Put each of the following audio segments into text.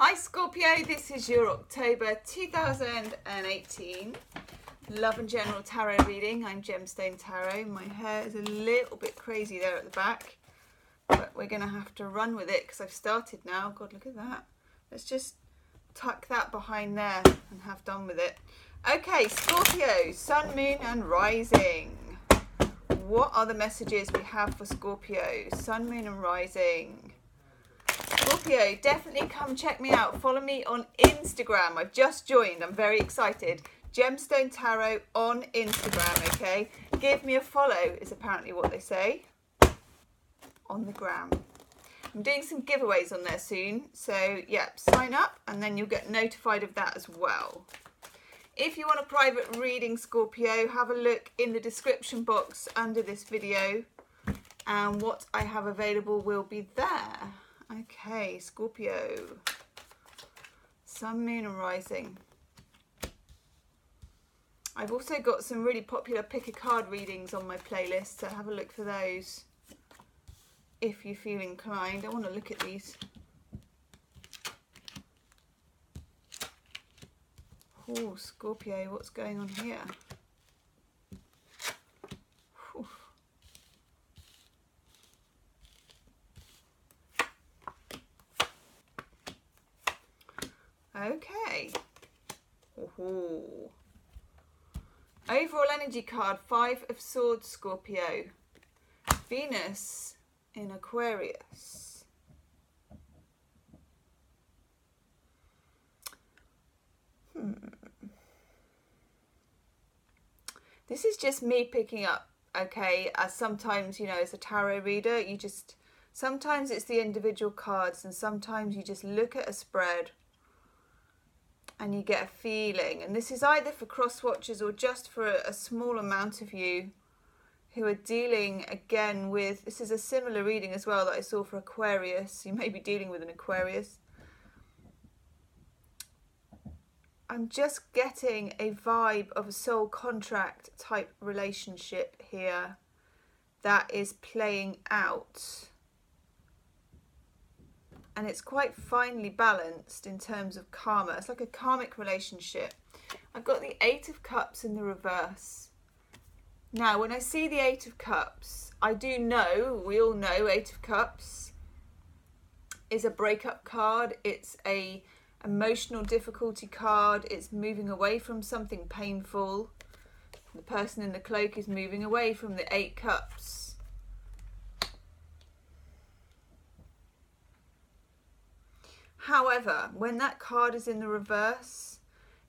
Hi Scorpio, this is your October 2018 Love and General Tarot reading. I'm Gemstone Tarot. My hair is a little bit crazy there at the back, but we're going to have to run with it because I've started now. God, look at that. Let's just tuck that behind there and have done with it. Okay, Scorpio, Sun, Moon and Rising. What are the messages we have for Scorpio? Sun, Moon and Rising. Scorpio, definitely come check me out. Follow me on Instagram. I've just joined. I'm very excited. Gemstone Tarot on Instagram, okay? Give me a follow is apparently what they say on the gram. I'm doing some giveaways on there soon. So, yeah, sign up and then you'll get notified of that as well. If you want a private reading, Scorpio, have a look in the description box under this video. And what I have available will be there. Okay, Scorpio, Sun, Moon and Rising. I've also got some really popular pick a card readings on my playlist, so have a look for those if you feel inclined. I want to look at these. Oh, Scorpio, what's going on here? Whew. Okay. Ooh. Overall energy card, 5 of Swords, Scorpio. Venus in Aquarius. This is just me picking up, okay, as sometimes, you know, as a tarot reader, you just, sometimes it's the individual cards and sometimes you just look at a spread and you get a feeling. And this is either for cross watchers or just for a small amount of you who are dealing again with, this is a similar reading as well that I saw for Aquarius. You may be dealing with an Aquarius. I'm just getting a vibe of a soul contract type relationship here that is playing out. And it's quite finely balanced in terms of karma. It's like a karmic relationship. I've got the 8 of Cups in the reverse. Now, when I see the 8 of Cups, I do know, we all know 8 of Cups is a breakup card. It's a emotional difficulty card. It's moving away from something painful. The person in the cloak is moving away from the 8 Cups. However, when that card is in the reverse,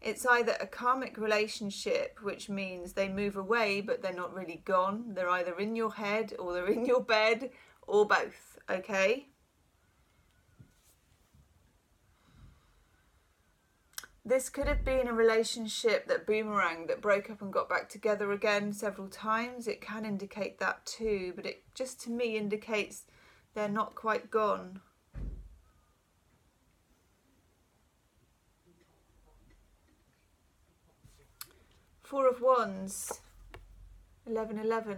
it's either a karmic relationship, which means they move away, but they're not really gone. They're either in your head or they're in your bed or both, okay? This could have been a relationship that boomeranged, that broke up and got back together again several times. It can indicate that too, but it just to me indicates they're not quite gone. 4 of Wands, 11-11,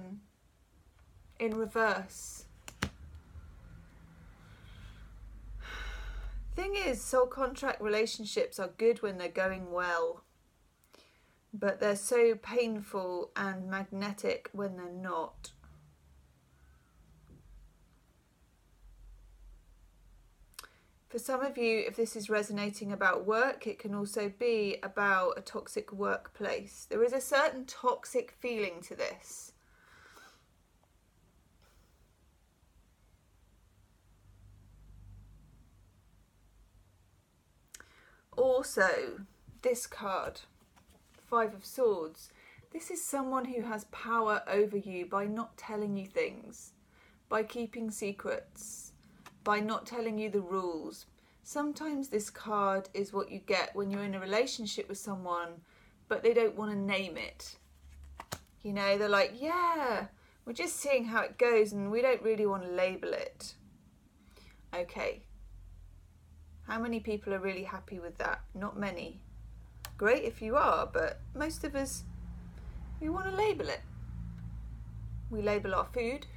in reverse. Thing is, soul contract relationships are good when they're going well, but they're so painful and magnetic when they're not. For some of you, if this is resonating about work, it can also be about a toxic workplace. There is a certain toxic feeling to this. Also, this card, 5 of Swords. This is someone who has power over you by not telling you things, by keeping secrets, by not telling you the rules. Sometimes this card is what you get when you're in a relationship with someone, but they don't want to name it. You know, they're like, yeah, we're just seeing how it goes and we don't really want to label it. Okay. How many people are really happy with that? Not many. Great if you are, but most of us, we want to label it. We label our food.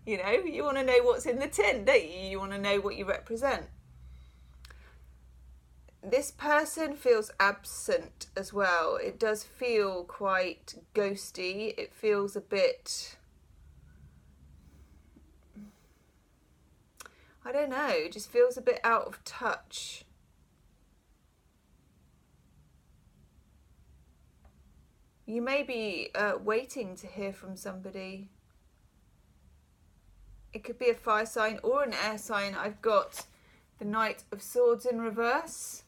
You know, you want to know what's in the tin, don't you? You want to know what you represent. this person feels absent as well. It does feel quite ghosty. It feels a bit, I don't know, it just feels a bit out of touch. You may be waiting to hear from somebody. It could be a fire sign or an air sign. I've got the Knight of Swords in reverse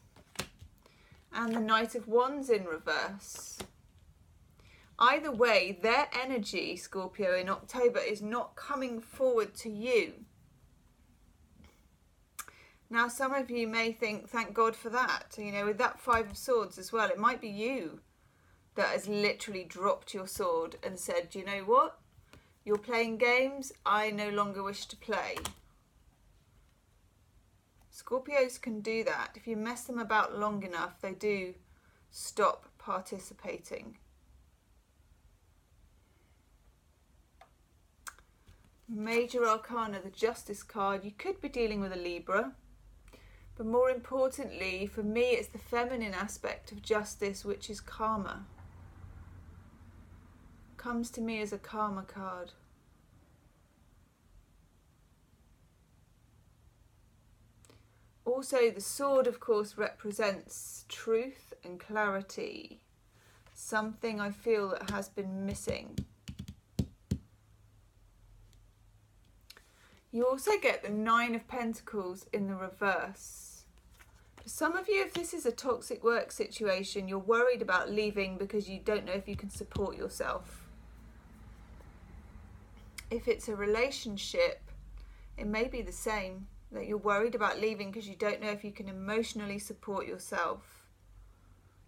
and the Knight of Wands in reverse. Either way, their energy, Scorpio, in October is not coming forward to you. Now, some of you may think, thank God for that. You know, with that Five of Swords as well, it might be you that has literally dropped your sword and said, you know what? You're playing games I no longer wish to play. Scorpios can do that. If you mess them about long enough, they do stop participating. Major Arcana, the Justice card. You could be dealing with a Libra. But more importantly, for me, it's the feminine aspect of justice, which is karma. Comes to me as a karma card. Also, the sword, of course, represents truth and clarity. Something I feel that has been missing. You also get the Nine of Pentacles in the reverse. For some of you, if this is a toxic work situation, you're worried about leaving because you don't know if you can support yourself. If it's a relationship, it may be the same, that you're worried about leaving because you don't know if you can emotionally support yourself.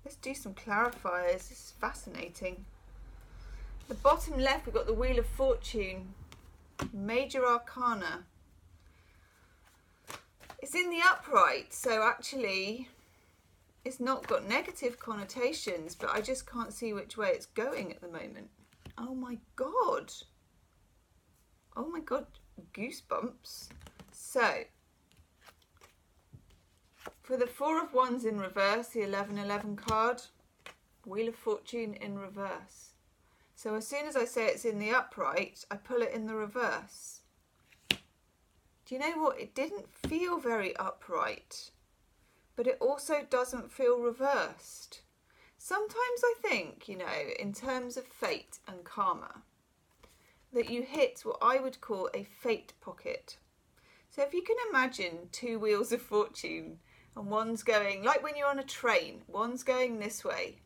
Let's do some clarifiers. This is fascinating. The bottom left, we've got the Wheel of Fortune. Major Arcana. It's in the upright, so actually it's not got negative connotations, but I just can't see which way it's going at the moment. Oh my god. Oh my god, goosebumps. So, for the Four of Wands in reverse, the 1111 card, Wheel of Fortune in reverse. So as soon as I say it's in the upright, I pull it in the reverse. Do you know what? It didn't feel very upright, but it also doesn't feel reversed. Sometimes I think, you know, in terms of fate and karma, that you hit what I would call a fate pocket. So if you can imagine two wheels of fortune and one's going, like when you're on a train, one's going this way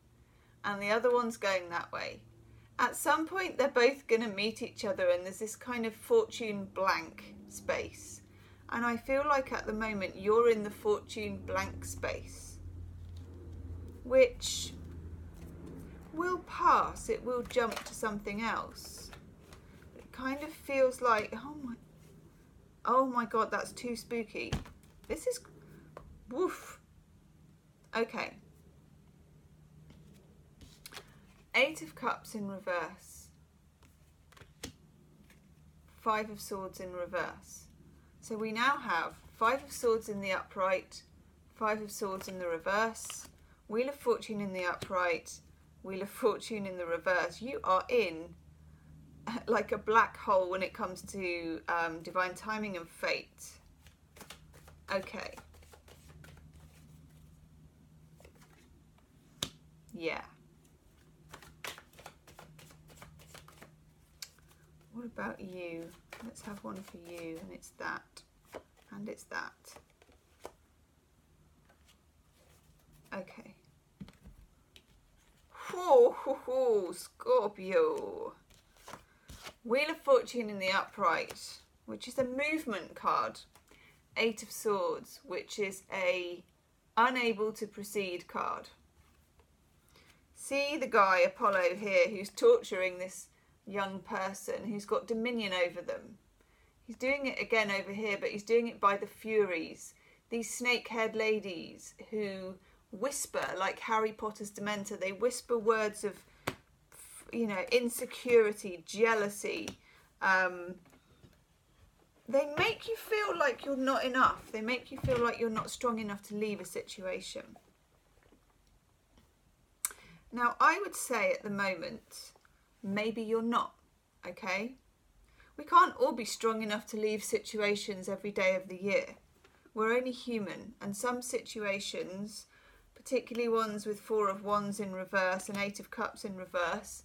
and the other one's going that way. At some point, they're both going to meet each other and there's this kind of fortune blank space. And I feel like at the moment, you're in the fortune blank space, which will pass. It will jump to something else. It kind of feels like, oh my God, that's too spooky. This is, woof. Okay. Eight of Cups in reverse. Five of Swords in reverse. So we now have Five of Swords in the upright, Five of Swords in the reverse, Wheel of Fortune in the upright, Wheel of Fortune in the reverse. You are in like a black hole when it comes to divine timing and fate. Okay. Yeah. What about you? Let's have one for you, and it's that, and it's that. Okay. Whoa, Scorpio. Wheel of Fortune in the upright, which is a movement card. Eight of Swords, which is a unable to proceed card. See the guy, Apollo, here, who's torturing this young person who's got dominion over them. He's doing it again over here, but he's doing it by the Furies, these snake-haired ladies who whisper like Harry Potter's Dementor. They whisper words of, you know, insecurity, jealousy, they make you feel like you're not enough. They make you feel like you're not strong enough to leave a situation. Now, I would say at the moment, maybe you're not, okay? We can't all be strong enough to leave situations every day of the year. We're only human, and some situations, particularly ones with 4 of Wands in reverse and 8 of Cups in reverse,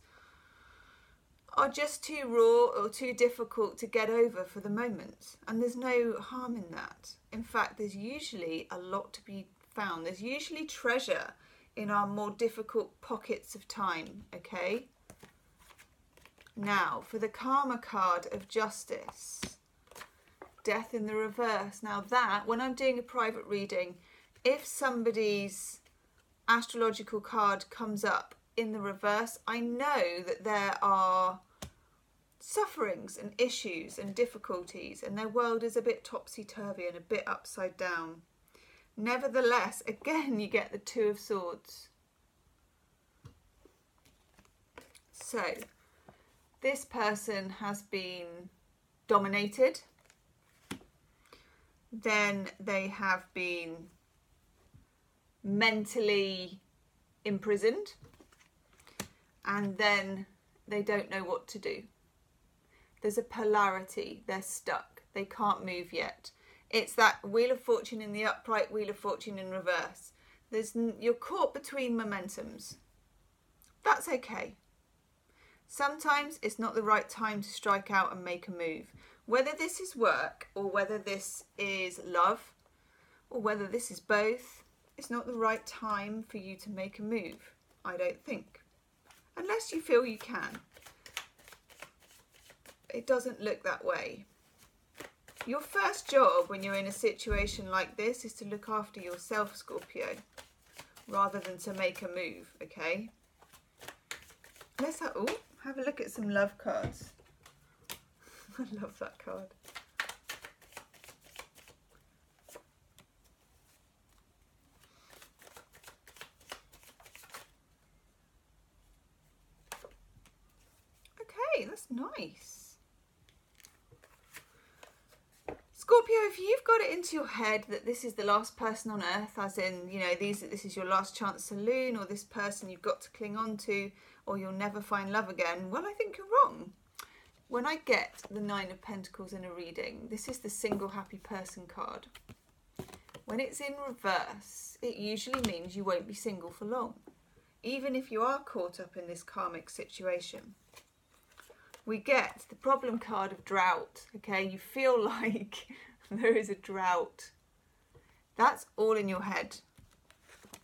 are just too raw or too difficult to get over for the moment. And there's no harm in that. In fact, there's usually a lot to be found. There's usually treasure in our more difficult pockets of time, okay? Now, for the Karma card of Justice, Death in the reverse. Now that, when I'm doing a private reading, if somebody's astrological card comes up in the reverse, I know that there are sufferings and issues and difficulties, and their world is a bit topsy-turvy and a bit upside down. Nevertheless, again, you get the 2 of Swords. So, this person has been dominated. Then they have been mentally imprisoned. And then they don't know what to do. There's a polarity. They're stuck. They can't move yet. It's that Wheel of Fortune in the upright, Wheel of Fortune in reverse. You're caught between momentums. That's okay. Sometimes it's not the right time to strike out and make a move. Whether this is work, or whether this is love, or whether this is both, it's not the right time for you to make a move, I don't think. Unless you feel you can. It doesn't look that way. Your first job when you're in a situation like this is to look after yourself, Scorpio, rather than to make a move, okay? Let's have a look at some love cards. I love that card. Okay, that's nice. Scorpio, if you've got it into your head that this is the last person on earth, as in, you know, this is your last chance saloon, or this person you've got to cling on to, or you'll never find love again, well, I think you're wrong. When I get the 9 of Pentacles in a reading, this is the single happy person card. When it's in reverse, it usually means you won't be single for long, even if you are caught up in this karmic situation. We get the problem card of drought, okay? You feel like there is a drought. That's all in your head.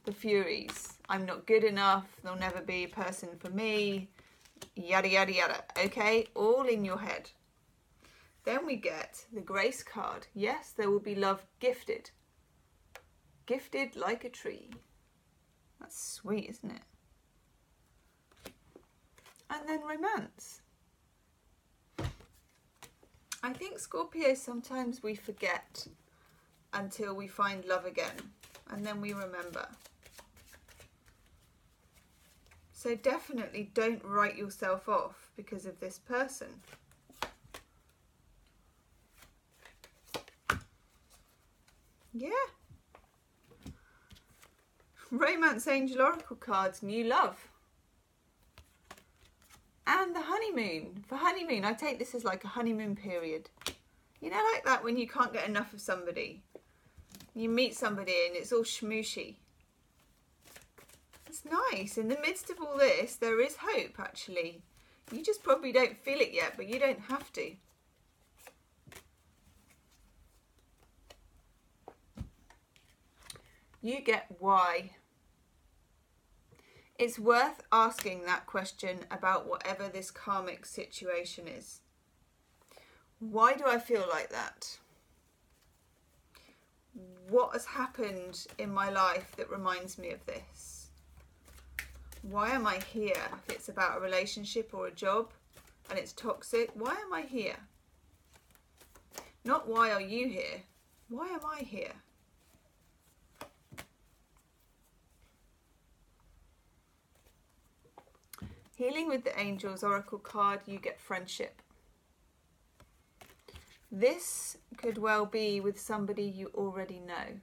The Furies. I'm not good enough. There'll never be a person for me. Yada, yada, yada. Okay? All in your head. Then we get the Grace card. Yes, there will be love gifted. Gifted like a tree. That's sweet, isn't it? And then Romance. I think, Scorpio, sometimes we forget until we find love again, and then we remember. So definitely don't write yourself off because of this person. Yeah. Romance Angel Oracle cards, new love. And the honeymoon. For honeymoon, I take this as like a honeymoon period. You know, like that when you can't get enough of somebody. You meet somebody and it's all schmooshy. It's nice. In the midst of all this, there is hope, actually. You just probably don't feel it yet, but you don't have to. You get why. It's worth asking that question about whatever this karmic situation is. Why do I feel like that? What has happened in my life that reminds me of this? Why am I here? If it's about a relationship or a job and it's toxic, why am I here? Not why are you here? Why am I here? Healing with the Angels Oracle card, you get friendship. This could well be with somebody you already know.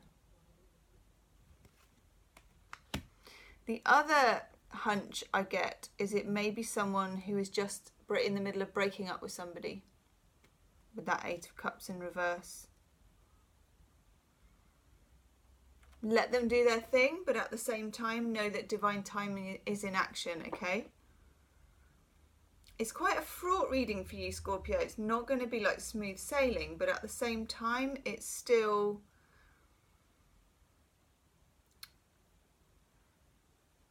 The other hunch I get is it may be someone who is just in the middle of breaking up with somebody, with that Eight of Cups in reverse. Let them do their thing, but at the same time know that divine timing is in action, okay? It's quite a fraught reading for you, Scorpio. It's not going to be like smooth sailing, but at the same time, it's still...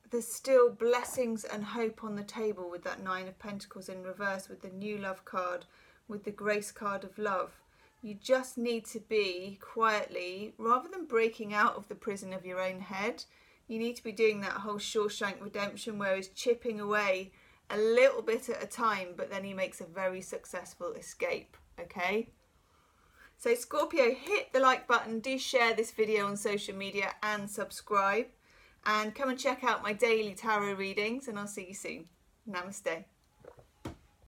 there's still blessings and hope on the table with that Nine of Pentacles in reverse, with the New Love card, with the Grace card of love. You just need to be quietly, rather than breaking out of the prison of your own head, you need to be doing that whole Shawshank Redemption where he's chipping away a little bit at a time, but then he makes a very successful escape, okay? So Scorpio, hit the like button, do share this video on social media and subscribe. And come and check out my daily tarot readings, and I'll see you soon. Namaste.